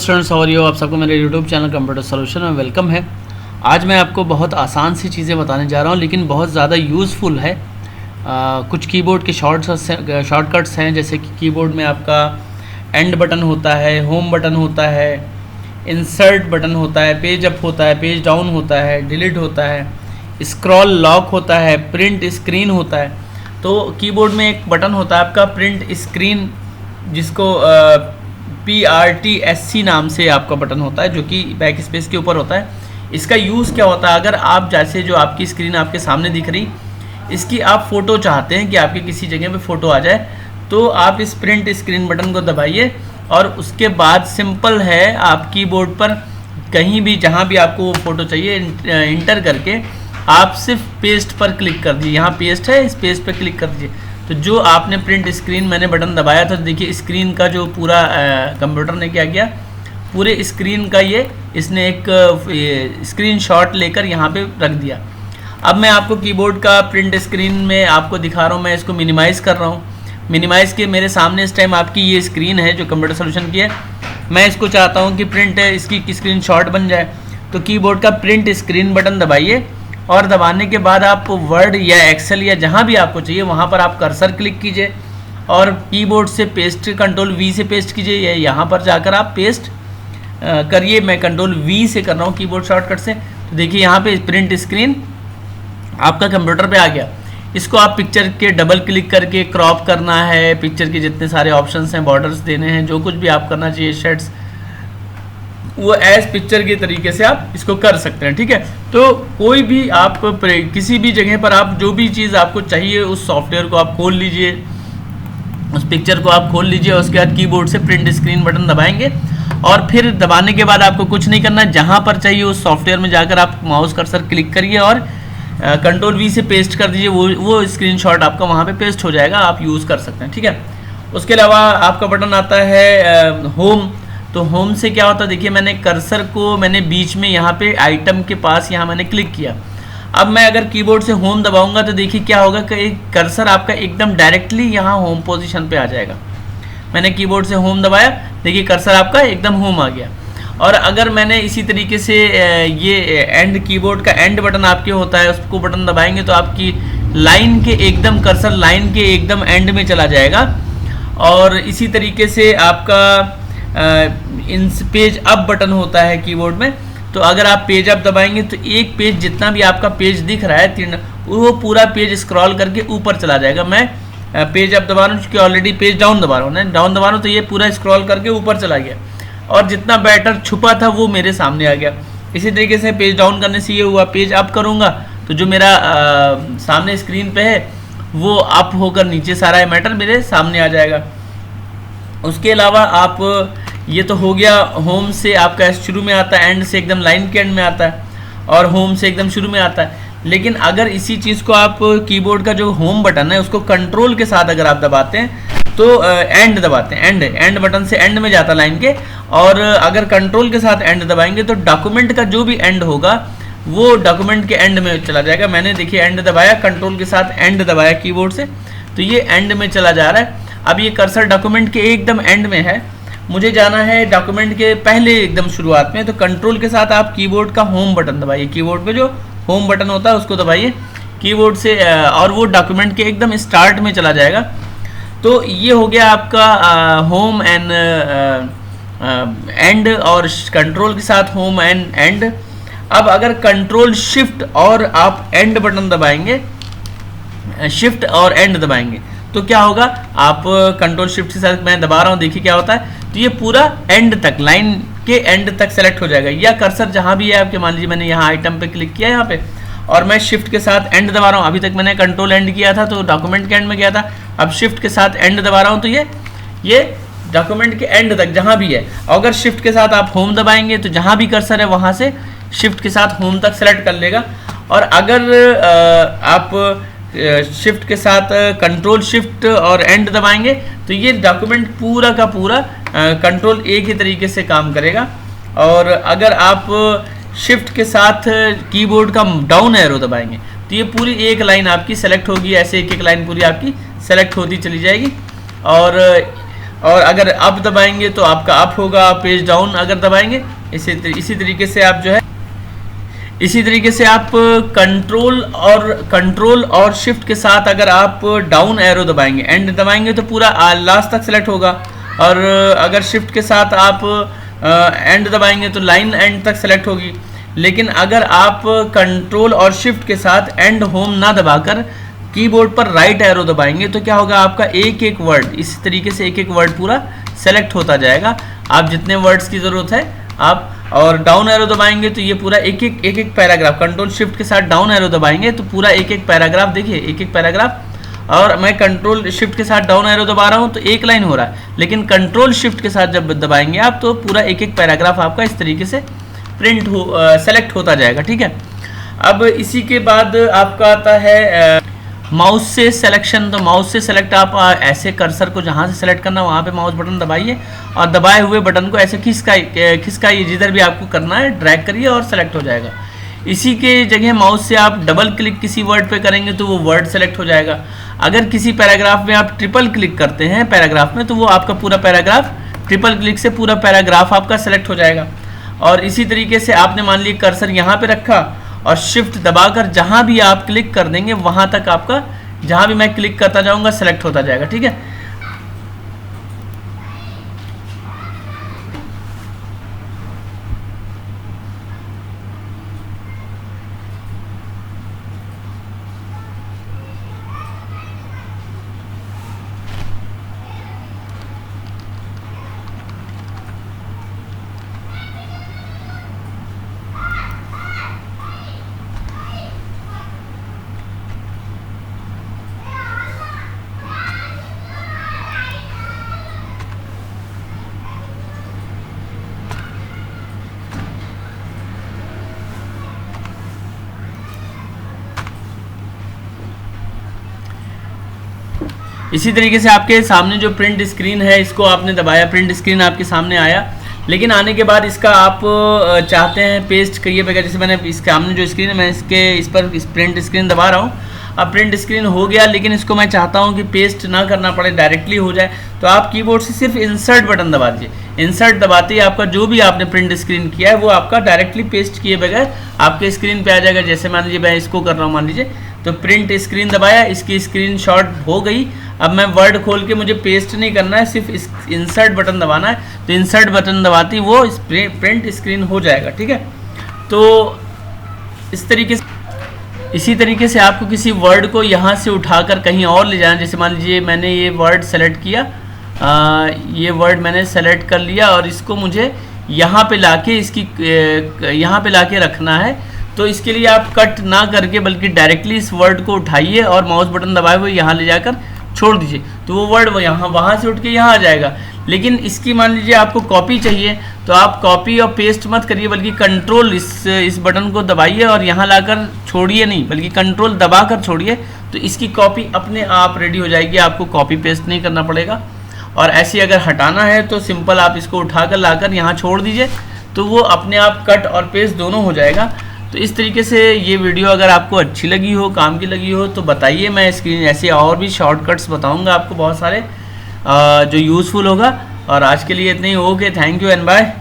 Students, how are you. आप सबको मेरे यूट्यूब चैनल कंप्यूटर सॉल्यूशन में वेलकम है। आज मैं आपको बहुत आसान सी चीज़ें बताने जा रहा हूँ, लेकिन बहुत ज़्यादा यूज़फुल है। कुछ कीबोर्ड के शॉर्टकट्स हैं, जैसे कि कीबोर्ड में आपका एंड बटन होता है, होम बटन होता है, इंसर्ट बटन होता है, पेज अप होता है, पेज डाउन होता है, डिलीट होता है, स्क्रॉल लॉक होता है, प्रिंट स्क्रीन होता है। तो कीबोर्ड में एक बटन होता है आपका प्रिंट स्क्रीन, जिसको PRTSC नाम से आपका बटन होता है, जो कि बैक स्पेस के ऊपर होता है। इसका यूज़ क्या होता है, अगर आप जैसे जो आपकी स्क्रीन आपके सामने दिख रही, इसकी आप फ़ोटो चाहते हैं कि आपके किसी जगह पे फ़ोटो आ जाए, तो आप इस प्रिंट स्क्रीन बटन को दबाइए और उसके बाद सिंपल है, आप कीबोर्ड पर कहीं भी जहाँ भी आपको वो फ़ोटो चाहिए इंटर करके आप सिर्फ पेस्ट पर क्लिक कर दीजिए। यहाँ पेस्ट है, इस पेस्ट पर क्लिक कर दीजिए। तो जो आपने प्रिंट स्क्रीन मैंने बटन दबाया था, देखिए स्क्रीन का जो पूरा कंप्यूटर ने क्या किया, पूरे स्क्रीन का इसने एक स्क्रीनशॉट लेकर यहाँ पे रख दिया। अब मैं आपको कीबोर्ड का प्रिंट स्क्रीन में आपको दिखा रहा हूँ। मैं इसको मिनिमाइज़ कर रहा हूँ। मिनिमाइज़ के मेरे सामने इस टाइम आपकी ये स्क्रीन है जो कंप्यूटर सॉल्यूशन की है। मैं इसको चाहता हूँ कि प्रिंट है इसकी स्क्रीनशॉट बन जाए, तो कीबोर्ड का प्रिंट स्क्रीन बटन दबाइए और दबाने के बाद आप वर्ड या एक्सेल या जहाँ भी आपको चाहिए वहाँ पर आप कर्सर क्लिक कीजिए और कीबोर्ड से पेस्ट कंट्रोल V से पेस्ट कीजिए, या यहाँ पर जाकर आप पेस्ट करिए। मैं कंट्रोल V से कर रहा हूँ कीबोर्ड शॉर्टकट से। तो देखिए यहाँ पे प्रिंट स्क्रीन आपका कंप्यूटर पे आ गया। इसको आप पिक्चर के डबल क्लिक करके क्रॉप करना है, पिक्चर के जितने सारे ऑप्शंस हैं, बॉर्डर्स देने हैं, जो कुछ भी आप करना चाहिए, शेड्स, वो एज पिक्चर के तरीके से आप इसको कर सकते हैं। ठीक है, तो कोई भी आप किसी भी जगह पर आप जो भी चीज़ आपको चाहिए उस सॉफ्टवेयर को आप खोल लीजिए, उस पिक्चर को आप खोल लीजिए, उसके बाद कीबोर्ड से प्रिंट स्क्रीन बटन दबाएंगे और फिर दबाने के बाद आपको कुछ नहीं करना, जहाँ पर चाहिए उस सॉफ्टवेयर में जाकर आप माउस कर्सर क्लिक करिए और कंट्रोल V से पेस्ट कर दीजिए। वो स्क्रीनशॉट आपका वहाँ पे पेस्ट हो जाएगा, आप यूज़ कर सकते हैं। ठीक है, उसके अलावा आपका बटन आता है होम। तो होम से क्या होता है, देखिए मैंने कर्सर को मैंने बीच में यहाँ पे आइटम के पास यहाँ मैंने क्लिक किया। अब मैं अगर कीबोर्ड से होम दबाऊंगा तो देखिए क्या होगा कि कर्सर आपका एकदम डायरेक्टली यहाँ होम पोजीशन पे आ जाएगा। मैंने कीबोर्ड से होम दबाया, देखिए कर्सर आपका एकदम होम आ गया। और अगर मैंने इसी तरीके से ये एंड कीबोर्ड का एंड बटन आपके होता है, उसको बटन दबाएंगे तो आपकी लाइन के एकदम कर्सर लाइन के एकदम एंड में चला जाएगा। और इसी तरीके से आपका इन पेज अप बटन होता है कीबोर्ड में, तो अगर आप पेज अप दबाएंगे तो एक पेज जितना भी आपका पेज दिख रहा है वो पूरा पेज स्क्रॉल करके ऊपर चला जाएगा। मैं पेज अप दबा रहा हूँ क्योंकि ऑलरेडी पेज डाउन दबा रहा हूँ, डाउन दबा रहा हूँ तो ये पूरा स्क्रॉल करके ऊपर चला गया और जितना बैटर छुपा था वो मेरे सामने आ गया। इसी तरीके से पेज डाउन करने से ये हुआ, पेज अप करूँगा तो जो मेरा सामने स्क्रीन पे है वो अप होकर नीचे सारा मैटर मेरे सामने आ जाएगा। उसके अलावा आप ये तो हो गया होम से आपका शुरू में आता है, एंड से एकदम लाइन के एंड में आता है और होम से एकदम शुरू में आता है। लेकिन अगर इसी चीज़ को आप कीबोर्ड का जो होम बटन है उसको कंट्रोल के साथ अगर आप दबाते हैं तो एंड दबाते हैं, एंड बटन से एंड में जाता लाइन के, और अगर कंट्रोल के साथ एंड दबाएंगे तो डॉक्यूमेंट का जो भी एंड होगा वो डॉक्यूमेंट के एंड में चला जाएगा। मैंने देखिए एंड दबाया, कंट्रोल के साथ एंड दबाया कीबोर्ड से, तो ये एंड में चला जा रहा है। अब ये कर्सर डॉक्यूमेंट के एकदम एंड में है, मुझे जाना है डॉक्यूमेंट के पहले एकदम शुरुआत में, तो कंट्रोल के साथ आप कीबोर्ड का होम बटन दबाइए। कीबोर्ड पे जो होम बटन होता है उसको दबाइए कीबोर्ड से और वो डॉक्यूमेंट के एकदम स्टार्ट में चला जाएगा। तो ये हो गया आपका होम एंड एंड, और कंट्रोल के साथ होम एंड एंड। अब अगर कंट्रोल शिफ्ट और आप एंड बटन दबाएंगे, शिफ्ट और एंड दबाएंगे तो क्या होगा, आप कंट्रोल शिफ्ट के साथ मैं दबा रहा हूँ, देखिए क्या होता है, तो ये पूरा एंड तक लाइन के एंड तक सेलेक्ट हो जाएगा। या कर्सर जहाँ भी है आपके, मान लीजिए मैंने यहाँ आइटम पे क्लिक किया यहाँ पे और मैं शिफ्ट के साथ एंड दबा रहा हूँ। अभी तक मैंने कंट्रोल एंड किया था तो डॉक्यूमेंट के एंड में गया था, अब शिफ्ट के साथ एंड दबा रहा हूँ तो ये डॉक्यूमेंट के एंड तक जहाँ भी है। अगर शिफ्ट के साथ आप होम दबाएंगे तो जहाँ भी कर्सर है वहाँ से शिफ्ट के साथ होम तक सेलेक्ट कर लेगा। और अगर आप शिफ्ट के साथ कंट्रोल शिफ्ट और एंड दबाएंगे तो ये डॉक्यूमेंट पूरा का पूरा कंट्रोल A के तरीके से काम करेगा। और अगर आप शिफ्ट के साथ कीबोर्ड का डाउन एरो दबाएंगे तो ये पूरी एक लाइन आपकी सेलेक्ट होगी, ऐसे एक एक लाइन पूरी आपकी सेलेक्ट होती चली जाएगी। और और अगर अप दबाएंगे तो आपका अप होगा, पेज डाउन अगर दबाएंगे इसी तरीके से आप जो है इसी तरीके से आप कंट्रोल और शिफ्ट के साथ अगर आप डाउन एरो दबाएंगे, एंड दबाएंगे तो पूरा लास्ट तक सेलेक्ट होगा, और अगर शिफ्ट के साथ आप एंड दबाएंगे तो लाइन एंड तक सेलेक्ट होगी। लेकिन अगर आप कंट्रोल और शिफ्ट के साथ एंड होम ना दबाकर कीबोर्ड पर राइट एरो दबाएंगे तो क्या होगा, आपका एक एक वर्ड इस तरीके से एक एक वर्ड पूरा सेलेक्ट होता जाएगा। आप जितने वर्ड्स की ज़रूरत है आप, और डाउन एरो दबाएंगे तो ये पूरा एक एक पैराग्राफ, कंट्रोल शिफ्ट के साथ डाउन एरो दबाएंगे तो पूरा एक एक पैराग्राफ, देखिए एक एक पैराग्राफ, और मैं कंट्रोल शिफ्ट के साथ डाउन एरो दबा रहा हूँ तो एक लाइन हो रहा है, लेकिन कंट्रोल शिफ्ट के साथ जब दबाएंगे आप तो पूरा एक एक पैराग्राफ आपका इस तरीके से प्रिंट सेलेक्ट होता जाएगा। ठीक है, अब इसी के बाद आपका आता है माउस से सिलेक्शन। तो माउस से सेलेक्ट आप ऐसे कर्सर को जहाँ से सेलेक्ट करना वहाँ पे माउस बटन दबाइए, और दबाए हुए बटन को ऐसे खिसकाइए जिधर भी आपको करना है, ड्रैग करिए और सेलेक्ट हो जाएगा। इसी के जगह माउस से आप डबल क्लिक किसी वर्ड पे करेंगे तो वो वर्ड सेलेक्ट हो जाएगा। अगर किसी पैराग्राफ में आप ट्रिपल क्लिक करते हैं पैराग्राफ में तो वो आपका पूरा पैराग्राफ, ट्रिपल क्लिक से पूरा पैराग्राफ आपका सेलेक्ट हो जाएगा। और इसी तरीके से आपने मान ली कर्सर यहाँ पे रखा और शिफ्ट दबाकर जहाँ भी आप क्लिक कर देंगे वहाँ तक आपका, जहाँ भी मैं क्लिक करता जाऊँगा सेलेक्ट होता जाएगा। ठीक है, इसी तरीके से आपके सामने जो प्रिंट स्क्रीन है इसको आपने दबाया, प्रिंट स्क्रीन आपके सामने आया, लेकिन आने के बाद इसका आप चाहते हैं पेस्ट करिए बगैर, जैसे मैंने इसके सामने जो स्क्रीन है मैं इस पर प्रिंट स्क्रीन दबा रहा हूँ। अब प्रिंट स्क्रीन हो गया, लेकिन इसको मैं चाहता हूँ कि पेस्ट ना करना पड़े, डायरेक्टली हो जाए, तो आप कीबोर्ड से सिर्फ इंसर्ट बटन दबा दीजिए। इंसर्ट दबाते ही आपका जो भी आपने प्रिंट स्क्रीन किया है वो आपका डायरेक्टली पेस्ट किए बगैर आपके स्क्रीन पे आ जाएगा। जैसे मान लीजिए मैं इसको कर रहा हूँ, मान लीजिए तो प्रिंट स्क्रीन दबाया, इसकी स्क्रीन शॉट हो गई। अब मैं वर्ड खोल के मुझे पेस्ट नहीं करना है, सिर्फ इंसर्ट बटन दबाना है, तो इंसर्ट बटन दबाते ही वो प्रिंट स्क्रीन हो जाएगा। ठीक है, तो इसी तरीके से आपको किसी वर्ड को यहाँ से उठाकर कहीं और ले जाना। जैसे मान लीजिए मैंने ये वर्ड सेलेक्ट किया, ये वर्ड मैंने सेलेक्ट कर लिया और इसको मुझे यहाँ पे लाके यहाँ पे लाके रखना है। तो इसके लिए आप कट ना करके बल्कि डायरेक्टली इस वर्ड को उठाइए और माउस बटन दबाए हुए यहाँ ले जाकर छोड़ दीजिए, तो वो वर्ड वहाँ से उठ के यहाँ आ जाएगा। लेकिन इसकी मान लीजिए आपको कॉपी चाहिए तो आप कॉपी और पेस्ट मत करिए, बल्कि कंट्रोल इस बटन को दबाइए और यहाँ लाकर छोड़िए नहीं, बल्कि कंट्रोल दबा कर छोड़िए, तो इसकी कॉपी अपने आप रेडी हो जाएगी, आपको कॉपी पेस्ट नहीं करना पड़ेगा। और ऐसी अगर हटाना है तो सिंपल आप इसको उठाकर लाकर यहाँ छोड़ दीजिए, तो वो अपने आप कट और पेस्ट दोनों हो जाएगा। तो इस तरीके से ये वीडियो अगर आपको अच्छी लगी हो, काम की लगी हो, तो बताइए, मैं स्क्रीन ऐसे और भी शॉर्टकट्स बताऊंगा आपको बहुत सारे जो यूज़फुल होगा। और आज के लिए इतने ही, okay, thank you and bye.